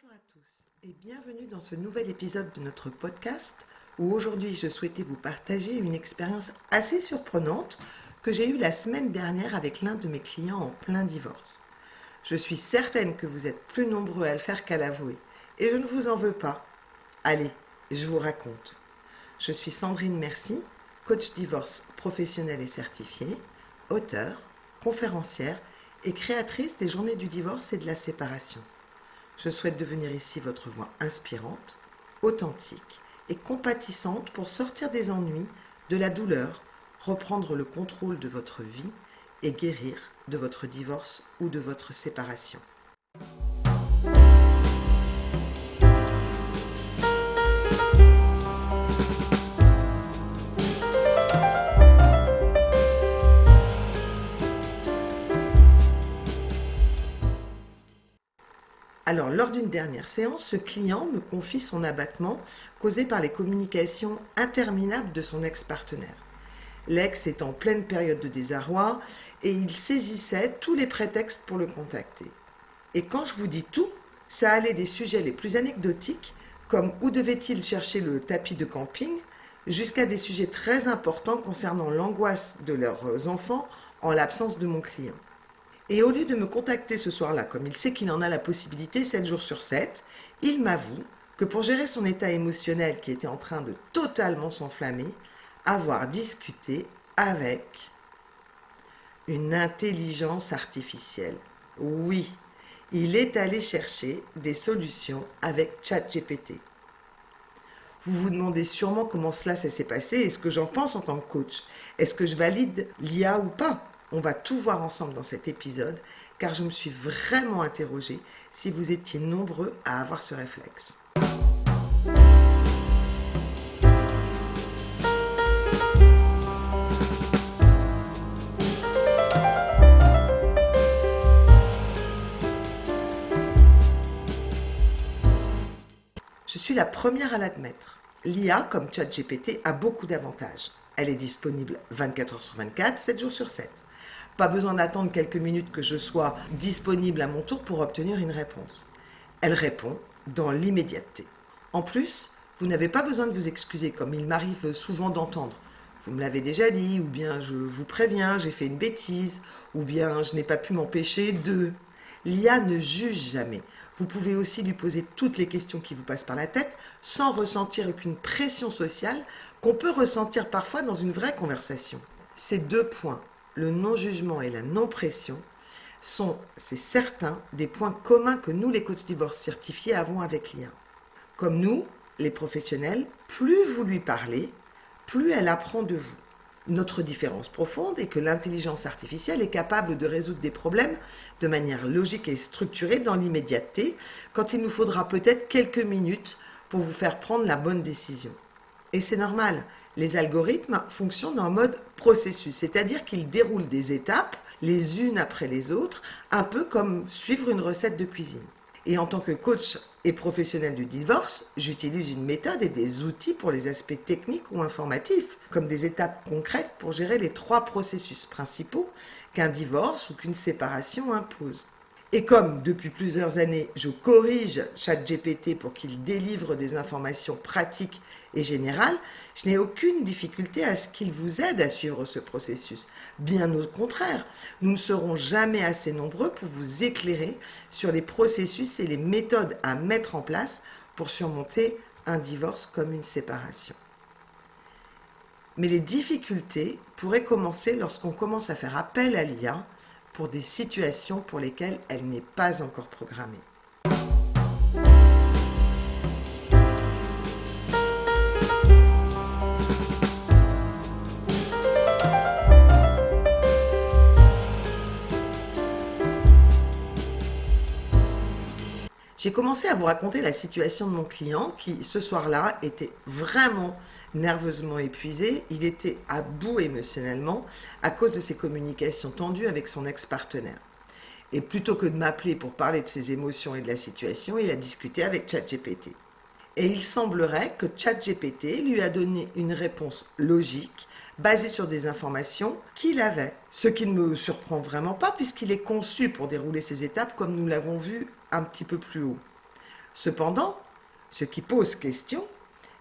Bonjour à tous et bienvenue dans ce nouvel épisode de notre podcast où aujourd'hui je souhaitais vous partager une expérience assez surprenante que j'ai eue la semaine dernière avec l'un de mes clients en plein divorce. Je suis certaine que vous êtes plus nombreux à le faire qu'à l'avouer et je ne vous en veux pas. Allez, je vous raconte. Je suis Sandrine Mercy, coach divorce professionnelle et certifiée, auteure, conférencière et créatrice des journées du divorce et de la séparation. Je souhaite devenir ici votre voix inspirante, authentique et compatissante pour sortir des ennuis, de la douleur, reprendre le contrôle de votre vie et guérir de votre divorce ou de votre séparation. Alors, lors d'une dernière séance, ce client me confie son abattement causé par les communications interminables de son ex-partenaire. L'ex est en pleine période de désarroi et il saisissait tous les prétextes pour le contacter. Et quand je vous dis tout, ça allait des sujets les plus anecdotiques, comme où devait-il chercher le tapis de camping, jusqu'à des sujets très importants concernant l'angoisse de leurs enfants en l'absence de mon client. Et au lieu de me contacter ce soir-là, comme il sait qu'il en a la possibilité 7 jours sur 7, il m'avoue que pour gérer son état émotionnel qui était en train de totalement s'enflammer, avoir discuté avec une intelligence artificielle. Oui, il est allé chercher des solutions avec ChatGPT. Vous vous demandez sûrement comment cela s'est passé et ce que j'en pense en tant que coach. Est-ce que je valide l'IA ou pas ? On va tout voir ensemble dans cet épisode, car je me suis vraiment interrogée si vous étiez nombreux à avoir ce réflexe. Je suis la première à l'admettre. L'IA, comme ChatGPT, a beaucoup d'avantages. Elle est disponible 24 heures sur 24, 7 jours sur 7. Pas besoin d'attendre quelques minutes que je sois disponible à mon tour pour obtenir une réponse. Elle répond dans l'immédiateté. En plus, vous n'avez pas besoin de vous excuser comme il m'arrive souvent d'entendre. Vous me l'avez déjà dit, ou bien je vous préviens, j'ai fait une bêtise, ou bien je n'ai pas pu m'empêcher de... L'IA ne juge jamais. Vous pouvez aussi lui poser toutes les questions qui vous passent par la tête sans ressentir aucune pression sociale qu'on peut ressentir parfois dans une vraie conversation. Ces deux points, le non-jugement et la non-pression, sont, c'est certain, des points communs que nous, les coachs divorce certifiés, avons avec l'IA. Comme nous, les professionnels, plus vous lui parlez, plus elle apprend de vous. Notre différence profonde est que l'intelligence artificielle est capable de résoudre des problèmes de manière logique et structurée dans l'immédiateté, quand il nous faudra peut-être quelques minutes pour vous faire prendre la bonne décision. Et c'est normal, les algorithmes fonctionnent en mode processus, c'est-à-dire qu'ils déroulent des étapes, les unes après les autres, un peu comme suivre une recette de cuisine. Et en tant que coach et professionnel du divorce, j'utilise une méthode et des outils pour les aspects techniques ou informatifs, comme des étapes concrètes pour gérer les 3 processus principaux qu'un divorce ou qu'une séparation impose. Et comme depuis plusieurs années, je corrige ChatGPT pour qu'il délivre des informations pratiques et générales, je n'ai aucune difficulté à ce qu'il vous aide à suivre ce processus. Bien au contraire, nous ne serons jamais assez nombreux pour vous éclairer sur les processus et les méthodes à mettre en place pour surmonter un divorce comme une séparation. Mais les difficultés pourraient commencer lorsqu'on commence à faire appel à l'IA pour des situations pour lesquelles elle n'est pas encore programmée. J'ai commencé à vous raconter la situation de mon client qui, ce soir-là, était vraiment nerveusement épuisé. Il était à bout émotionnellement à cause de ses communications tendues avec son ex-partenaire. Et plutôt que de m'appeler pour parler de ses émotions et de la situation, il a discuté avec ChatGPT. Et il semblerait que ChatGPT lui a donné une réponse logique, basée sur des informations qu'il avait. Ce qui ne me surprend vraiment pas puisqu'il est conçu pour dérouler ces étapes comme nous l'avons vu un petit peu plus haut. Cependant, ce qui pose question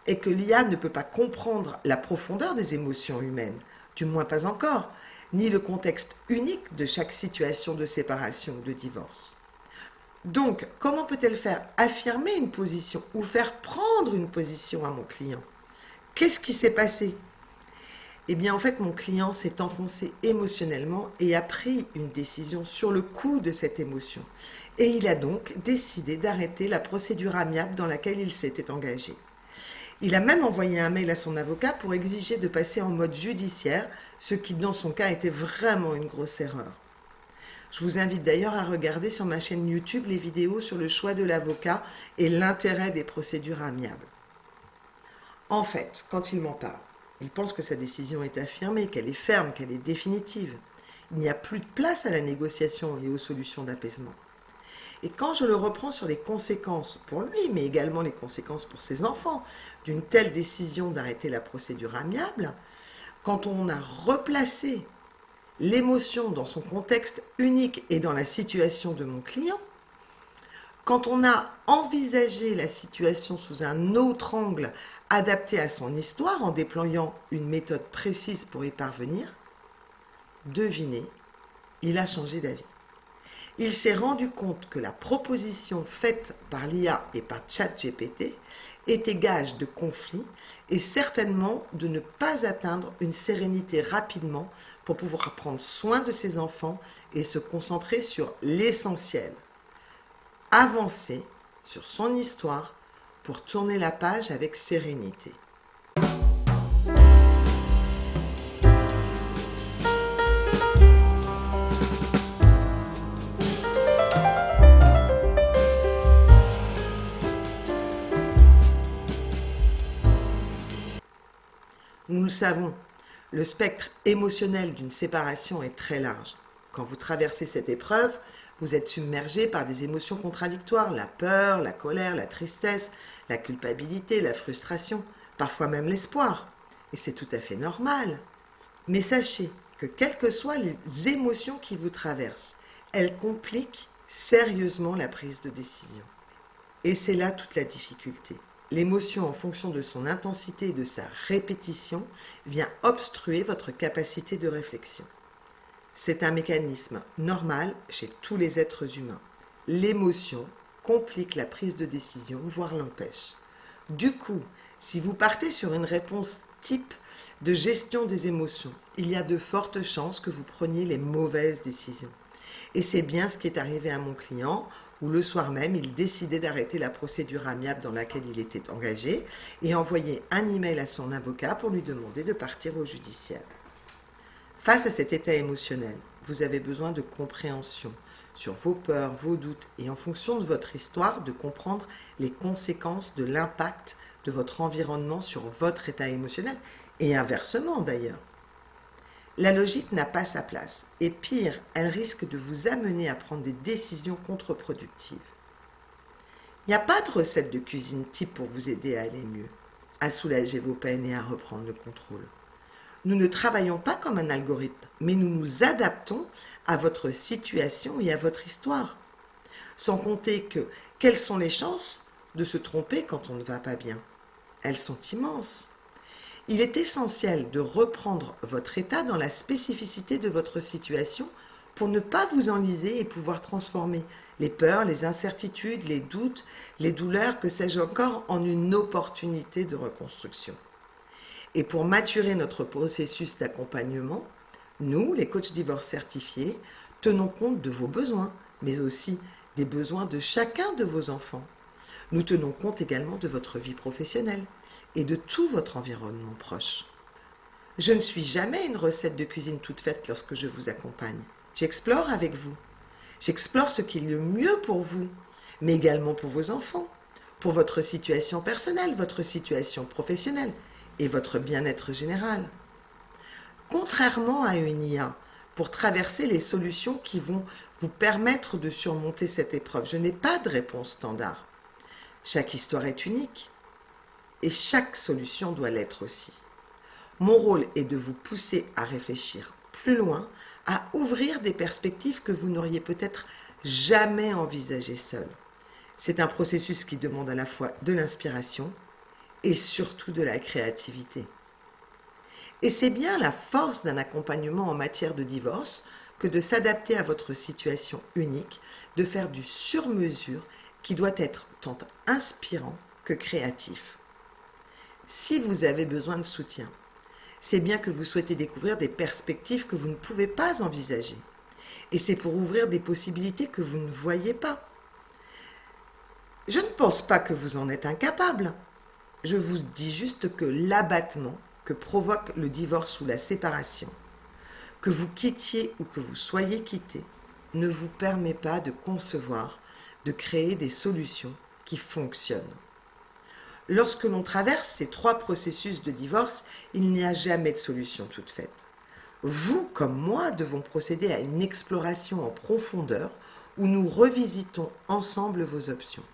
est que l'IA ne peut pas comprendre la profondeur des émotions humaines, du moins pas encore, ni le contexte unique de chaque situation de séparation ou de divorce. Donc, comment peut-elle faire affirmer une position ou faire prendre une position à mon client? Qu'est-ce qui s'est passé? Eh bien, en fait, mon client s'est enfoncé émotionnellement et a pris une décision sur le coup de cette émotion. Et il a donc décidé d'arrêter la procédure amiable dans laquelle il s'était engagé. Il a même envoyé un mail à son avocat pour exiger de passer en mode judiciaire, ce qui dans son cas était vraiment une grosse erreur. Je vous invite d'ailleurs à regarder sur ma chaîne YouTube les vidéos sur le choix de l'avocat et l'intérêt des procédures amiables. En fait, quand il m'en parle, il pense que sa décision est affirmée, qu'elle est ferme, qu'elle est définitive. Il n'y a plus de place à la négociation et aux solutions d'apaisement. Et quand je le reprends sur les conséquences pour lui, mais également les conséquences pour ses enfants, d'une telle décision d'arrêter la procédure amiable, quand on a replacé l'émotion dans son contexte unique et dans la situation de mon client, quand on a envisagé la situation sous un autre angle adapté à son histoire en déployant une méthode précise pour y parvenir, devinez, il a changé d'avis. Il s'est rendu compte que la proposition faite par l'IA et par ChatGPT était gage de conflit et certainement de ne pas atteindre une sérénité rapidement pour pouvoir prendre soin de ses enfants et se concentrer sur l'essentiel. Avancer sur son histoire pour tourner la page avec sérénité. Nous le savons, le spectre émotionnel d'une séparation est très large. Quand vous traversez cette épreuve, vous êtes submergé par des émotions contradictoires, la peur, la colère, la tristesse, la culpabilité, la frustration, parfois même l'espoir. Et c'est tout à fait normal. Mais sachez que quelles que soient les émotions qui vous traversent, elles compliquent sérieusement la prise de décision. Et c'est là toute la difficulté. L'émotion, en fonction de son intensité et de sa répétition, vient obstruer votre capacité de réflexion. C'est un mécanisme normal chez tous les êtres humains. L'émotion complique la prise de décision, voire l'empêche. Du coup, si vous partez sur une réponse type de gestion des émotions, il y a de fortes chances que vous preniez les mauvaises décisions. Et c'est bien ce qui est arrivé à mon client, où le soir même, il décidait d'arrêter la procédure amiable dans laquelle il était engagé et envoyait un email à son avocat pour lui demander de partir au judiciaire. Face à cet état émotionnel, vous avez besoin de compréhension sur vos peurs, vos doutes et en fonction de votre histoire, de comprendre les conséquences de l'impact de votre environnement sur votre état émotionnel et inversement d'ailleurs. La logique n'a pas sa place et pire, elle risque de vous amener à prendre des décisions contre-productives. Il n'y a pas de recette de cuisine type pour vous aider à aller mieux, à soulager vos peines et à reprendre le contrôle. Nous ne travaillons pas comme un algorithme, mais nous nous adaptons à votre situation et à votre histoire. Sans compter que, quelles sont les chances de se tromper quand on ne va pas bien? Elles sont immenses. Il est essentiel de reprendre votre état dans la spécificité de votre situation pour ne pas vous enliser et pouvoir transformer les peurs, les incertitudes, les doutes, les douleurs, que sais-je encore, en une opportunité de reconstruction. Et pour maturer notre processus d'accompagnement, nous, les coachs divorce certifiés, tenons compte de vos besoins, mais aussi des besoins de chacun de vos enfants. Nous tenons compte également de votre vie professionnelle et de tout votre environnement proche. Je ne suis jamais une recette de cuisine toute faite lorsque je vous accompagne. J'explore avec vous. J'explore ce qui est le mieux pour vous, mais également pour vos enfants, pour votre situation personnelle, votre situation professionnelle et votre bien-être général. Contrairement à une IA, pour traverser les solutions qui vont vous permettre de surmonter cette épreuve, je n'ai pas de réponse standard. Chaque histoire est unique et chaque solution doit l'être aussi. Mon rôle est de vous pousser à réfléchir plus loin, à ouvrir des perspectives que vous n'auriez peut-être jamais envisagées seul. C'est un processus qui demande à la fois de l'inspiration et surtout de la créativité. Et c'est bien la force d'un accompagnement en matière de divorce que de s'adapter à votre situation unique, de faire du sur-mesure qui doit être tant inspirant que créatif. Si vous avez besoin de soutien, c'est bien que vous souhaitez découvrir des perspectives que vous ne pouvez pas envisager. Et c'est pour ouvrir des possibilités que vous ne voyez pas. Je ne pense pas que vous en êtes incapable. Je vous dis juste que l'abattement que provoque le divorce ou la séparation, que vous quittiez ou que vous soyez quitté, ne vous permet pas de concevoir, de créer des solutions qui fonctionnent. Lorsque l'on traverse ces 3 processus de divorce, il n'y a jamais de solution toute faite. Vous, comme moi, devons procéder à une exploration en profondeur où nous revisitons ensemble vos options.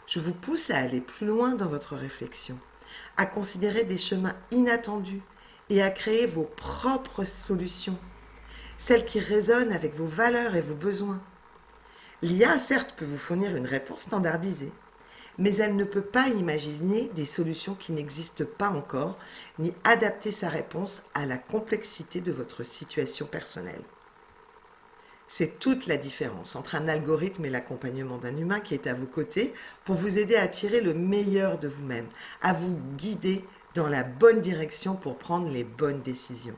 Je vous pousse à aller plus loin dans votre réflexion, à considérer des chemins inattendus et à créer vos propres solutions, celles qui résonnent avec vos valeurs et vos besoins. L'IA, certes, peut vous fournir une réponse standardisée, mais elle ne peut pas imaginer des solutions qui n'existent pas encore, ni adapter sa réponse à la complexité de votre situation personnelle. C'est toute la différence entre un algorithme et l'accompagnement d'un humain qui est à vos côtés pour vous aider à tirer le meilleur de vous-même, à vous guider dans la bonne direction pour prendre les bonnes décisions.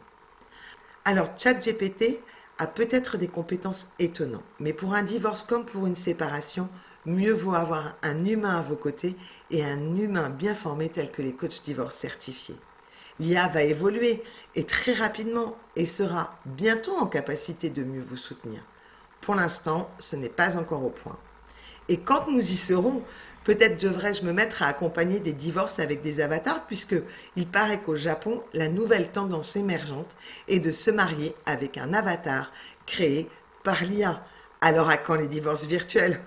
Alors, ChatGPT a peut-être des compétences étonnantes, mais pour un divorce comme pour une séparation, mieux vaut avoir un humain à vos côtés et un humain bien formé tel que les coachs divorce certifiés. L'IA va évoluer et très rapidement et sera bientôt en capacité de mieux vous soutenir. Pour l'instant, ce n'est pas encore au point. Et quand nous y serons, peut-être devrais-je me mettre à accompagner des divorces avec des avatars puisque il paraît qu'au Japon, la nouvelle tendance émergente est de se marier avec un avatar créé par l'IA. Alors à quand les divorces virtuels ?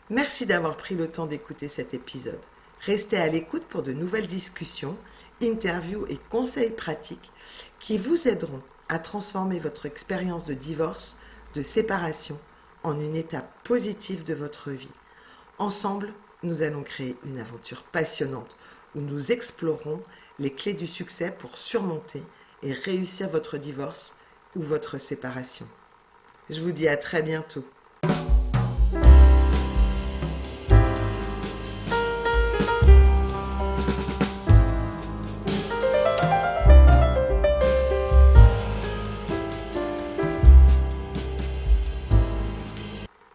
Merci d'avoir pris le temps d'écouter cet épisode. Restez à l'écoute pour de nouvelles discussions, interviews et conseils pratiques qui vous aideront à transformer votre expérience de divorce, de séparation en une étape positive de votre vie. Ensemble, nous allons créer une aventure passionnante où nous explorerons les clés du succès pour surmonter et réussir votre divorce ou votre séparation. Je vous dis à très bientôt.